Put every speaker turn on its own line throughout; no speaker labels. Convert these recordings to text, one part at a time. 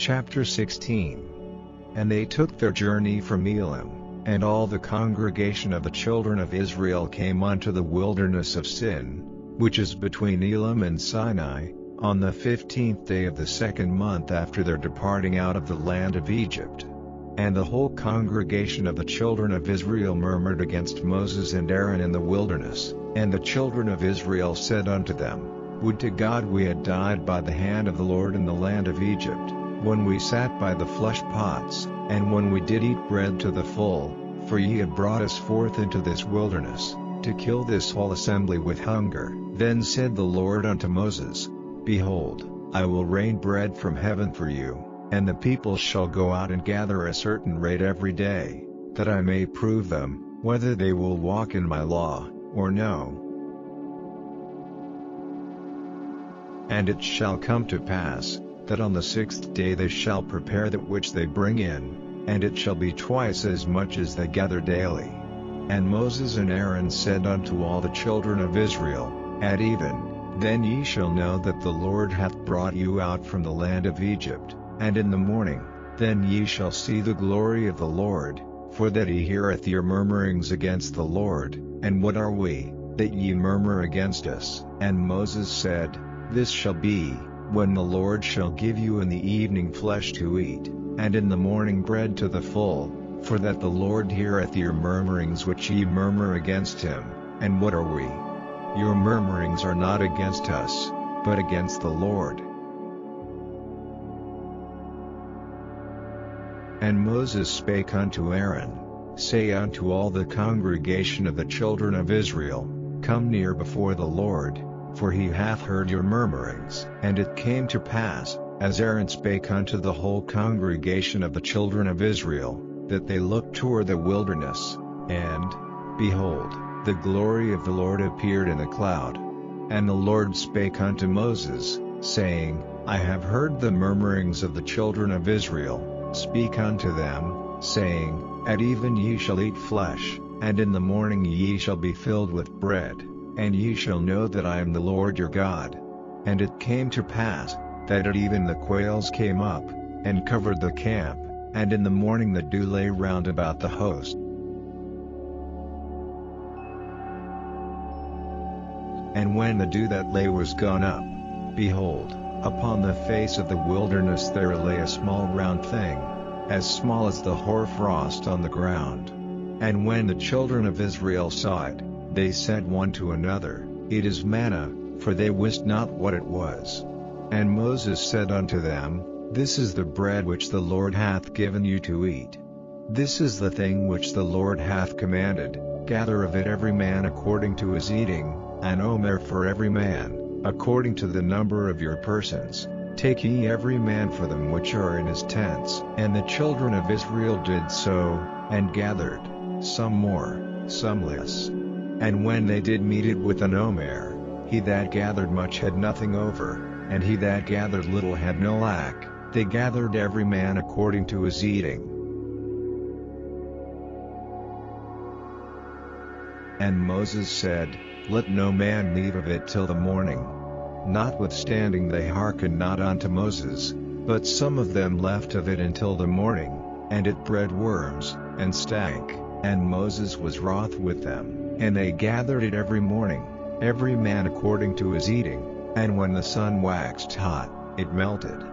Chapter 16. And they took their journey from Elim, and all the congregation of the children of Israel came unto the wilderness of Sin, which is between Elim and Sinai, on the 15th day of the 2nd month after their departing out of the land of Egypt. And the whole congregation of the children of Israel murmured against Moses and Aaron in the wilderness, and the children of Israel said unto them, Would to God we had died by the hand of the Lord in the land of Egypt, when we sat by the flesh pots, and when we did eat bread to the full, for ye had brought us forth into this wilderness, to kill this whole assembly with hunger. Then said the Lord unto Moses, Behold, I will rain bread from heaven for you, and the people shall go out and gather a certain rate every day, that I may prove them, whether they will walk in my law, or no. And it shall come to pass, that on the 6th day they shall prepare that which they bring in, and it shall be twice as much as they gather daily. And Moses and Aaron said unto all the children of Israel, At even, then ye shall know that the Lord hath brought you out from the land of Egypt, and in the morning, then ye shall see the glory of the Lord, for that he heareth your murmurings against the Lord. And what are we, that ye murmur against us? And Moses said, This shall be, when the Lord shall give you in the evening flesh to eat, and in the morning bread to the full, for that the Lord heareth your murmurings which ye murmur against him. And what are we? Your murmurings are not against us, but against the Lord. And Moses spake unto Aaron, Say unto all the congregation of the children of Israel, Come near before the Lord, for he hath heard your murmurings. And it came to pass, as Aaron spake unto the whole congregation of the children of Israel, that they looked toward the wilderness, and, behold, the glory of the Lord appeared in a cloud. And the Lord spake unto Moses, saying, I have heard the murmurings of the children of Israel. Speak unto them, saying, At even ye shall eat flesh, and in the morning ye shall be filled with bread, and ye shall know that I am the Lord your God. And it came to pass, that at even the quails came up, and covered the camp, and in the morning the dew lay round about the host. And when the dew that lay was gone up, behold, upon the face of the wilderness there lay a small round thing, as small as the hoarfrost on the ground. And when the children of Israel saw it, they said one to another, It is manna, for they wist not what it was. And Moses said unto them, This is the bread which the Lord hath given you to eat. This is the thing which the Lord hath commanded, gather of it every man according to his eating, an omer for every man, according to the number of your persons. Take ye every man for them which are in his tents. And the children of Israel did so, and gathered, some more, some less. And when they did meet it with an omer, he that gathered much had nothing over, and he that gathered little had no lack. They gathered every man according to his eating. And Moses said, Let no man leave of it till the morning. Notwithstanding they hearkened not unto Moses, but some of them left of it until the morning, and it bred worms, and stank, and Moses was wroth with them. And they gathered it every morning, every man according to his eating, and when the sun waxed hot, it melted.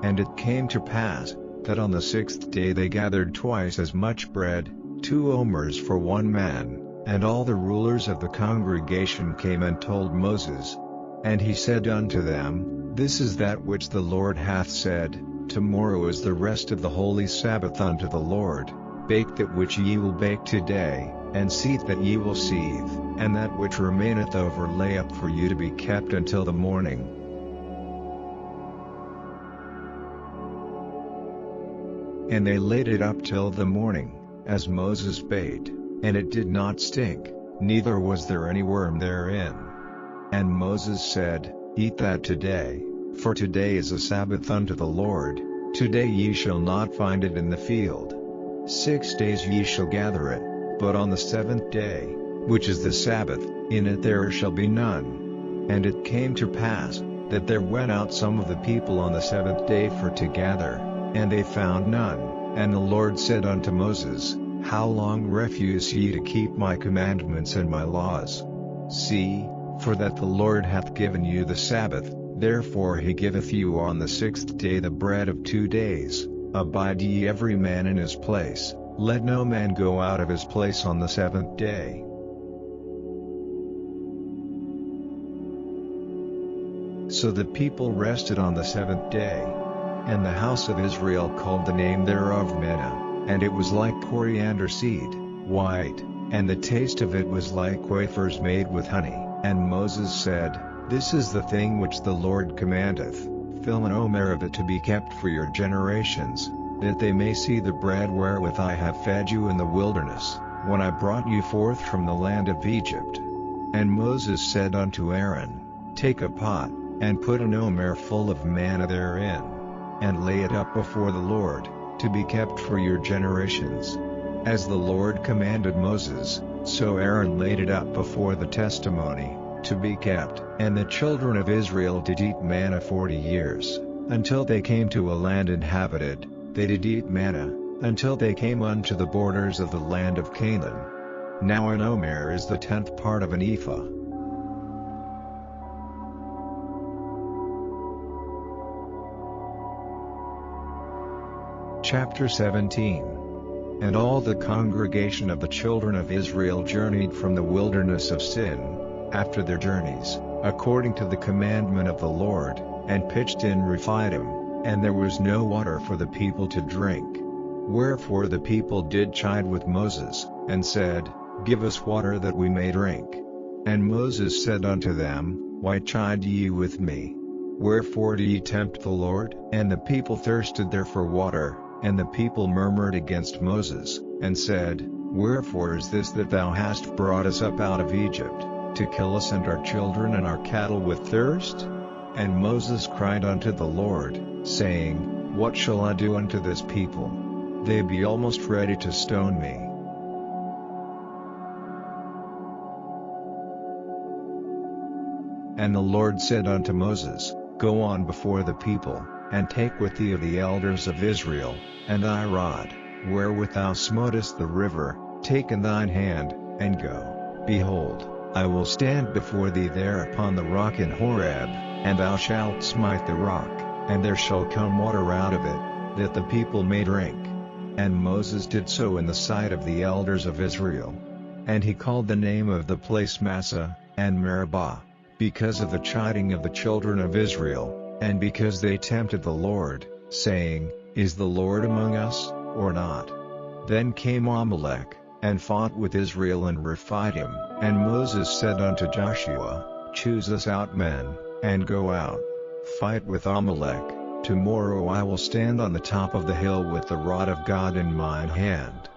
And it came to pass, that on the 6th day they gathered twice as much bread, 2 omers for one man. And all the rulers of the congregation came and told Moses. And he said unto them, This is that which the Lord hath said, Tomorrow is the rest of the holy Sabbath unto the Lord. Bake that which ye will bake today, and seethe that ye will seethe, and that which remaineth over lay up for you to be kept until the morning. And they laid it up till the morning, as Moses bade, and it did not stink, neither was there any worm therein. And Moses said, Eat that today, for today is a Sabbath unto the Lord. Today ye shall not find it in the field. 6 days ye shall gather it, but on the 7th day, which is the Sabbath, in it there shall be none. And it came to pass, that there went out some of the people on the 7th day for to gather, And they found none, and the Lord said unto Moses, How long refuse ye to keep my commandments and my laws? See, for that the Lord hath given you the Sabbath, therefore he giveth you on the 6th day the bread of 2 days. Abide ye every man in his place, let no man go out of his place on the 7th day. So the people rested on the 7th day. And the house of Israel called the name thereof Manna, and it was like coriander seed, white, and the taste of it was like wafers made with honey. And Moses said, This is the thing which the Lord commandeth, fill an omer of it to be kept for your generations, that they may see the bread wherewith I have fed you in the wilderness, when I brought you forth from the land of Egypt. And Moses said unto Aaron, Take a pot, and put an omer full of manna therein, and lay it up before the Lord, to be kept for your generations. As the Lord commanded Moses, so Aaron laid it up before the testimony, to be kept. And the children of Israel did eat manna 40 years, until they came to a land inhabited. They did eat manna, until they came unto the borders of the land of Canaan. Now an omer is the 10th part of an ephah. Chapter 17. And all the congregation of the children of Israel journeyed from the wilderness of Sin, after their journeys, according to the commandment of the Lord, and pitched in Rephidim, and there was no water for the people to drink. Wherefore the people did chide with Moses, and said, Give us water that we may drink. And Moses said unto them, Why chide ye with me? Wherefore do ye tempt the Lord? And the people thirsted there for water. And the people murmured against Moses, and said, Wherefore is this that thou hast brought us up out of Egypt, to kill us and our children and our cattle with thirst? And Moses cried unto the Lord, saying, What shall I do unto this people? They be almost ready to stone me. And the Lord said unto Moses, Go on before the people, and take with thee of the elders of Israel, and thy rod, wherewith thou smotest the river, take in thine hand, and go. Behold, I will stand before thee there upon the rock in Horeb, and thou shalt smite the rock, and there shall come water out of it, that the people may drink. And Moses did so in the sight of the elders of Israel. And he called the name of the place Massah and Meribah, because of the chiding of the children of Israel, and because they tempted the Lord, saying, Is the Lord among us, or not? Then came Amalek, and fought with Israel and Rephidim. And Moses said unto Joshua, Choose us out men, and go out, fight with Amalek. Tomorrow I will stand on the top of the hill with the rod of God in mine hand.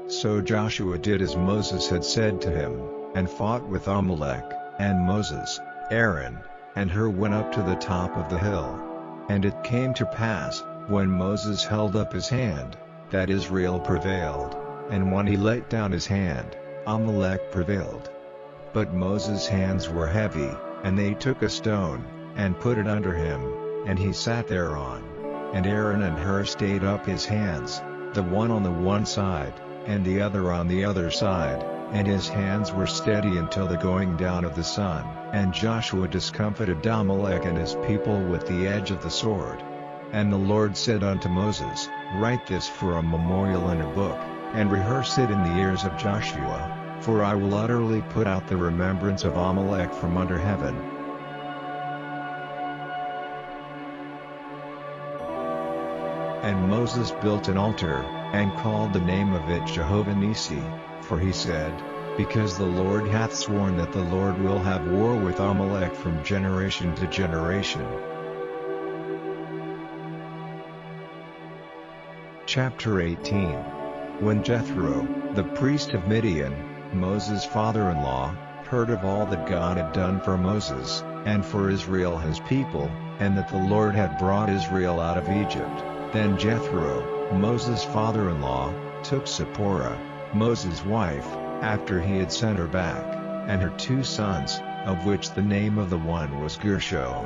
So Joshua did as Moses had said to him, and fought with Amalek. And Moses, Aaron, and Hur went up to the top of the hill. And it came to pass, when Moses held up his hand, that Israel prevailed, and when he let down his hand, Amalek prevailed. But Moses' hands were heavy, and they took a stone, and put it under him, and he sat thereon. And Aaron and Hur stayed up his hands, the one on the one side, and the other on the other side, and his hands were steady until the going down of the sun. And Joshua discomfited Amalek and his people with the edge of the sword. And the Lord said unto Moses, Write this for a memorial in a book, and rehearse it in the ears of Joshua, for I will utterly put out the remembrance of Amalek from under heaven. And Moses built an altar, and called the name of it Jehovah Nissi, for he said, Because the Lord hath sworn that the Lord will have war with Amalek from generation to generation. Chapter 18. When Jethro, the priest of Midian, Moses' father-in-law, heard of all that God had done for Moses, and for Israel his people, and that the Lord had brought Israel out of Egypt, then Jethro, Moses' father-in-law, took Zipporah, Moses' wife, after he had sent her back, and her 2 sons, of which the name of the one was Gershom.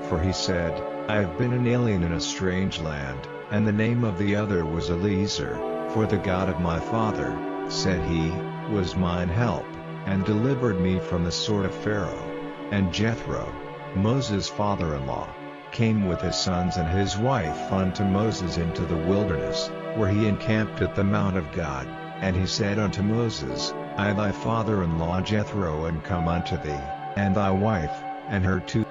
For he said, I have been an alien in a strange land, and the name of the other was Eliezer, for the God of my father, said he, was mine help, and delivered me from the sword of Pharaoh. And Jethro, Moses' father-in-law, came with his sons and his wife unto Moses into the wilderness, where he encamped at the mount of God. And he said unto Moses, I thy father-in-law Jethro am come unto thee, and thy wife, and her two.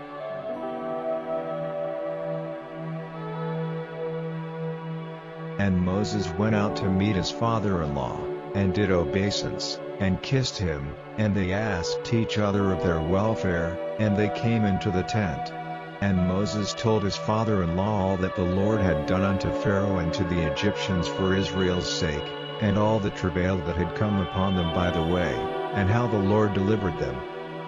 And Moses went out to meet his father-in-law, and did obeisance, and kissed him, and they asked each other of their welfare, and they came into the tent. And Moses told his father-in-law all that the Lord had done unto Pharaoh and to the Egyptians for Israel's sake, and all the travail that had come upon them by the way, and how the Lord delivered them.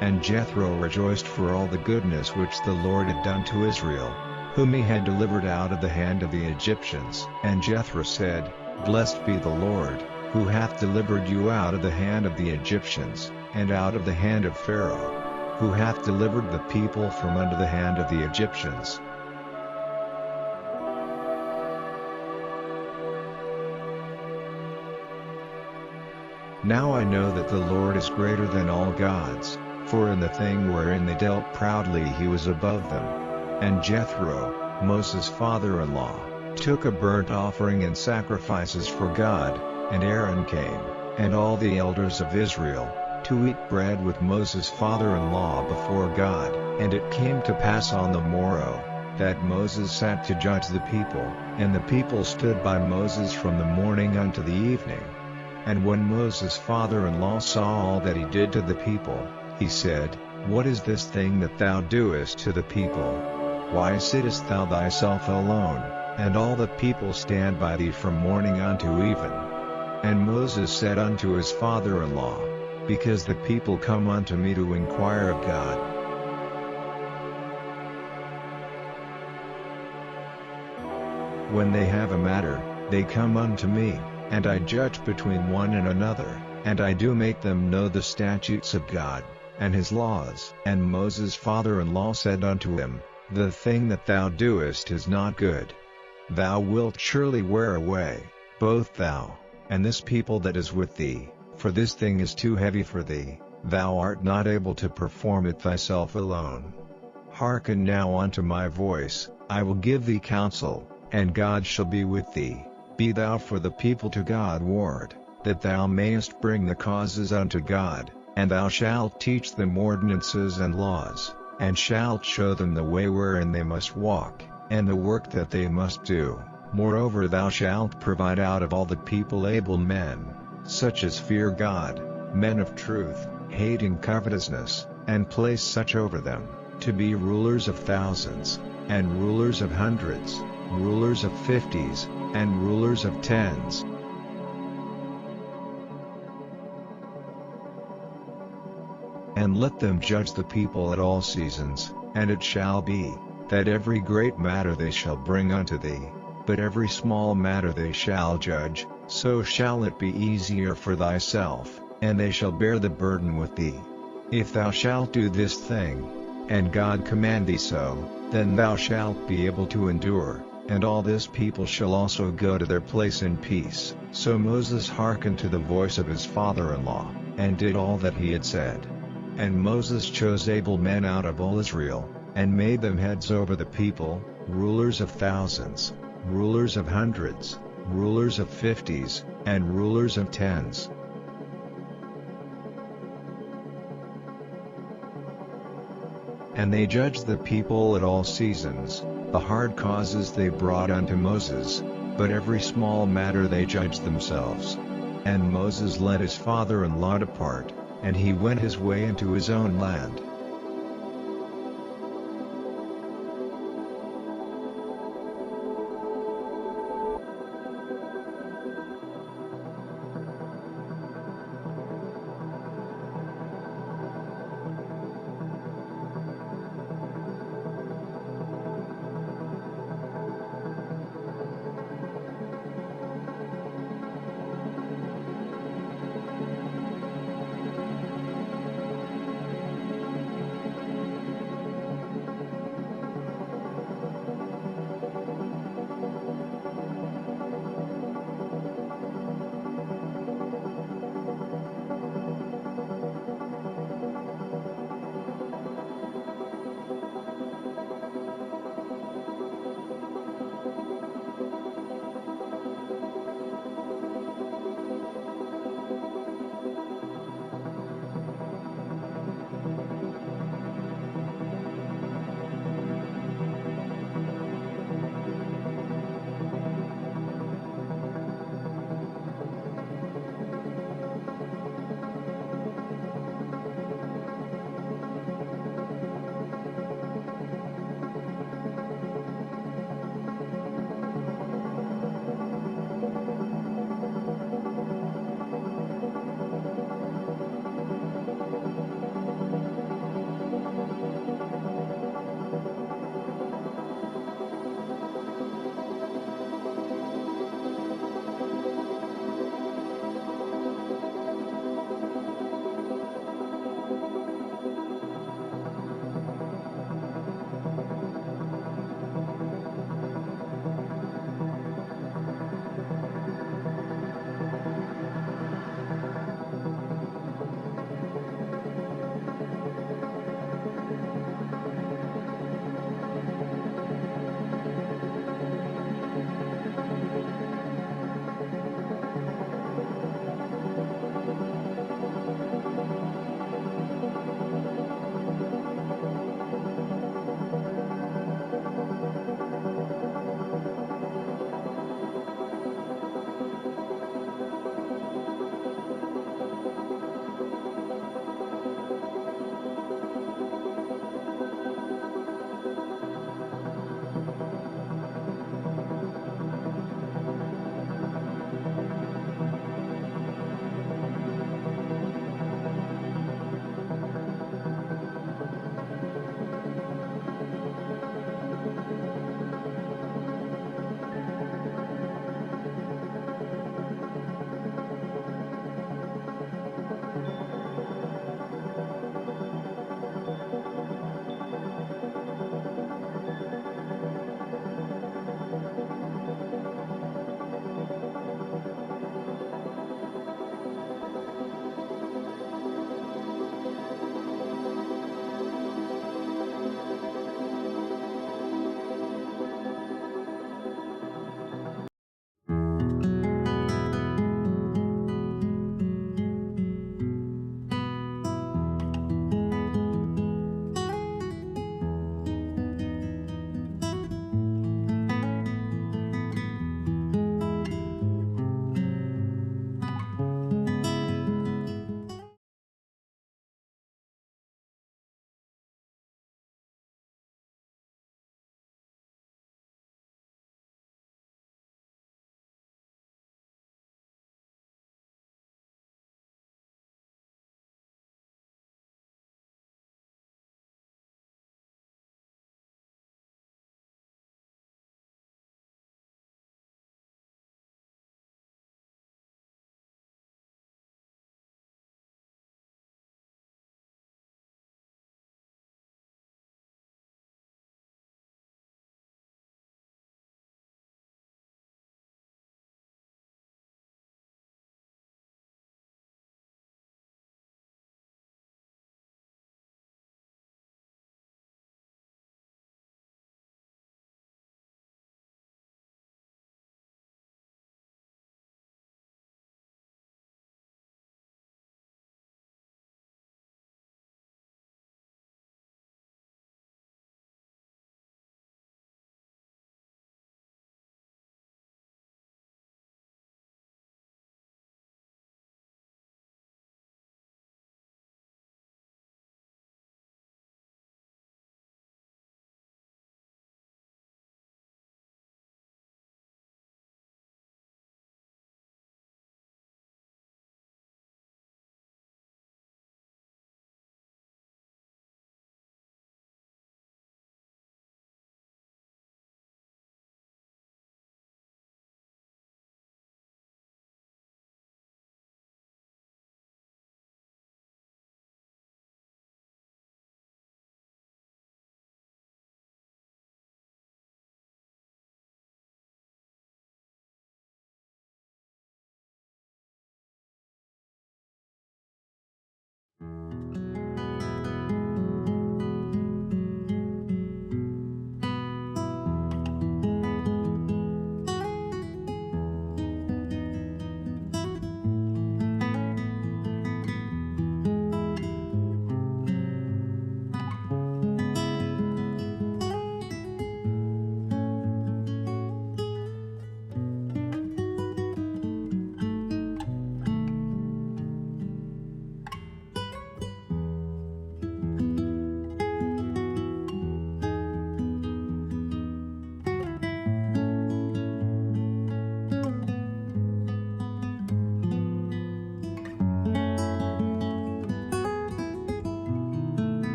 And Jethro rejoiced for all the goodness which the Lord had done to Israel, whom he had delivered out of the hand of the Egyptians. And Jethro said, Blessed be the Lord, who hath delivered you out of the hand of the Egyptians, and out of the hand of Pharaoh, who hath delivered the people from under the hand of the Egyptians. Now I know that the Lord is greater than all gods, for in the thing wherein they dealt proudly he was above them. And Jethro, Moses' father-in-law, took a burnt offering and sacrifices for God, and Aaron came, and all the elders of Israel, to eat bread with Moses' father-in-law before God. And it came to pass on the morrow, that Moses sat to judge the people, and the people stood by Moses from the morning unto the evening. And when Moses' father-in-law saw all that he did to the people, he said, What is this thing that thou doest to the people? Why sittest thou thyself alone, and all the people stand by thee from morning unto even? And Moses said unto his father-in-law, Because the people come unto me to inquire of God. When they have a matter, they come unto me, and I judge between one and another, and I do make them know the statutes of God, and his laws. And Moses' father-in-law said unto him, The thing that thou doest is not good. Thou wilt surely wear away, both thou, and this people that is with thee, for this thing is too heavy for thee, thou art not able to perform it thyself alone. Hearken now unto my voice, I will give thee counsel, and God shall be with thee. Be thou for the people to God ward, that thou mayest bring the causes unto God, and thou shalt teach them ordinances and laws, and shalt show them the way wherein they must walk, and the work that they must do. Moreover thou shalt provide out of all the people able men, such as fear God, men of truth, hating covetousness, and place such over them, to be rulers of thousands, and rulers of hundreds, rulers of fifties, and rulers of tens. And let them judge the people at all seasons, and it shall be, that every great matter they shall bring unto thee, but every small matter they shall judge, so shall it be easier for thyself, and they shall bear the burden with thee. If thou shalt do this thing, and God command thee so, then thou shalt be able to endure, and all this people shall also go to their place in peace. So Moses hearkened to the voice of his father-in-law, and did all that he had said. And Moses chose able men out of all Israel, and made them heads over the people, rulers of thousands, rulers of hundreds, rulers of fifties, and rulers of tens. And they judged the people at all seasons, the hard causes they brought unto Moses, but every small matter they judged themselves. And Moses let his father-in-law depart, and he went his way into his own land.